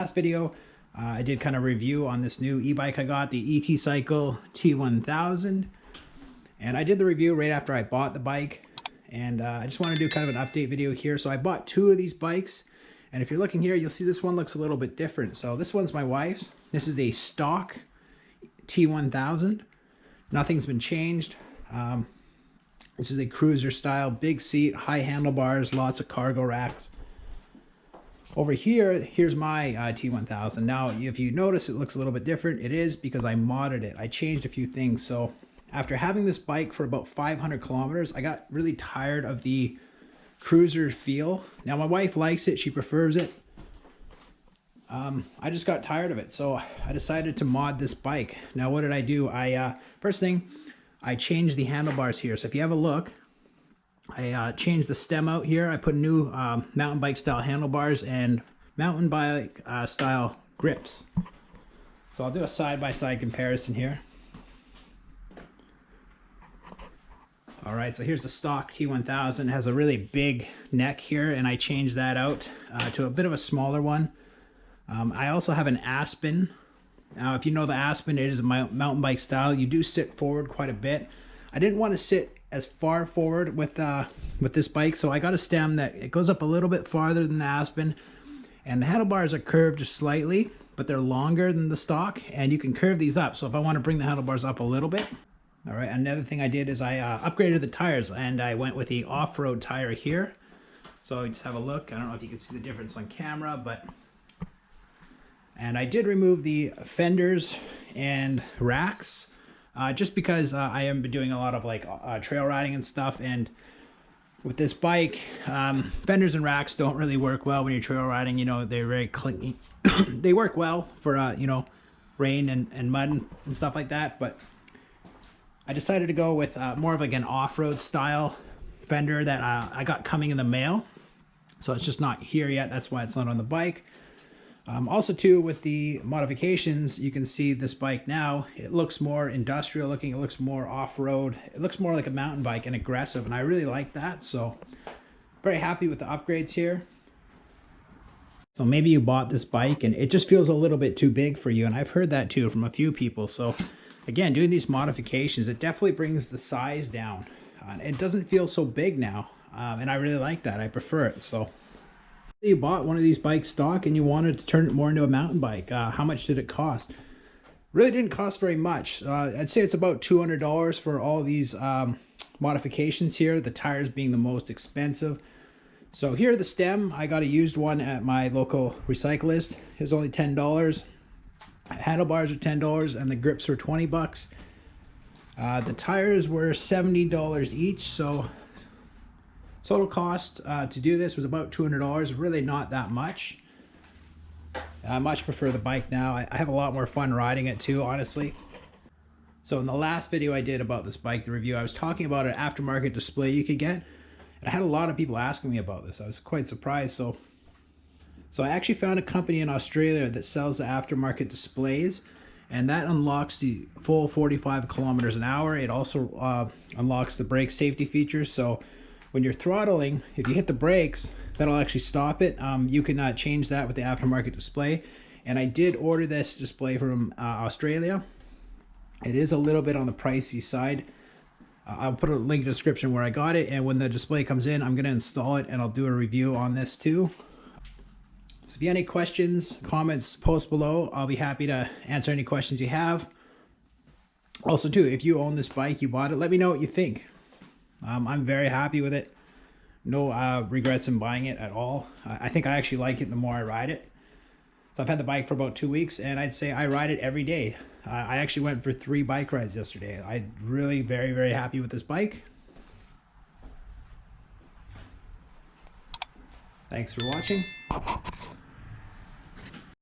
Last video, I did kind of review on this new e-bike I got, the Cycle T1000. And I did the review right after I bought the bike. And I just want to do kind of an update video here. So I bought two of these bikes. And if you're looking here, you'll see this one looks a little bit different. So this one's my wife's. This is a stock T1000. Nothing's been changed. This is a cruiser style, big seat, high handlebars, lots of cargo racks. Over here, here's my T1000. Now, if you notice it looks a little bit different, it is because I modded it. I changed a few things. So after having this bike for about 500 kilometers, I got really tired of the cruiser feel. Now, my wife likes it. She prefers it. I just got tired of it. So I decided to mod this bike. Now, what did I do? First thing, I changed the handlebars here. So if you have a look, I changed the stem out here. I put new mountain bike style handlebars and mountain bike style grips. So I'll do a side-by-side comparison here. All right, so here's the stock T1000. It has a really big neck here, and I changed that out to a bit of a smaller one. I also have an Aspen. Now, if you know the Aspen, it is a mountain bike style. You do sit forward quite a bit. I didn't want to sit as far forward with this bike, so I got a stem that it goes up a little bit farther than the Aspen, and the handlebars are curved just slightly, but they're longer than the stock, and you can curve these up. So if I want to bring the handlebars up a little bit. All right, another thing I did is I upgraded the tires, and I went with the off-road tire here. So just have a look. I don't know if you can see the difference on camera, and I did remove the fenders and racks. Just because I am doing a lot of trail riding and stuff, and with this bike, fenders and racks don't really work well when you're trail riding. You know, they're very clingy. They work well for you know, rain and mud and stuff like that, but I decided to go with more of like an off-road style fender that I got coming in the mail. So it's just not here yet. That's why it's not on the bike. Also too, with the modifications, you can see this bike now, it looks more industrial looking, it looks more off-road, it looks more like a mountain bike and aggressive, and I really like that. So very happy with the upgrades here. So maybe you bought this bike and it just feels a little bit too big for you, and I've heard that too from a few people. So again, doing these modifications, it definitely brings the size down. It doesn't feel so big now, and I really like that. I prefer it. So you bought one of these bikes stock and you wanted to turn it more into a mountain bike. How much did it cost? Really didn't cost very much. I'd say it's about $200 for all these modifications here, the tires being the most expensive. So here, the stem, I got a used one at my local recyclist. It was only $10. Handlebars are $10 and the grips were 20 bucks. The tires were $70 each, so total cost to do this was about $200, really not that much. I much prefer the bike now. I have a lot more fun riding it too, honestly. So in the last video I did about this bike, the review, I was talking about an aftermarket display you could get. And I had a lot of people asking me about this. I was quite surprised. So I actually found a company in Australia that sells the aftermarket displays, and that unlocks the full 45 kilometers an hour. It also unlocks the brake safety features. So when you're throttling, if you hit the brakes, that'll actually stop it. You can change that with the aftermarket display. And I did order this display from Australia. It is a little bit on the pricey side. I'll put a link in the description where I got it. And when the display comes in, I'm going to install it and I'll do a review on this too. So if you have any questions, comments, post below. I'll be happy to answer any questions you have. Also too, if you own this bike, you bought it, let me know what you think. I'm very happy with it. No regrets in buying it at all. I think I actually like it the more I ride it. So I've had the bike for about 2 weeks, and I'd say I ride it every day. I actually went for 3 bike rides yesterday. I'm really very, very happy with this bike. Thanks for watching.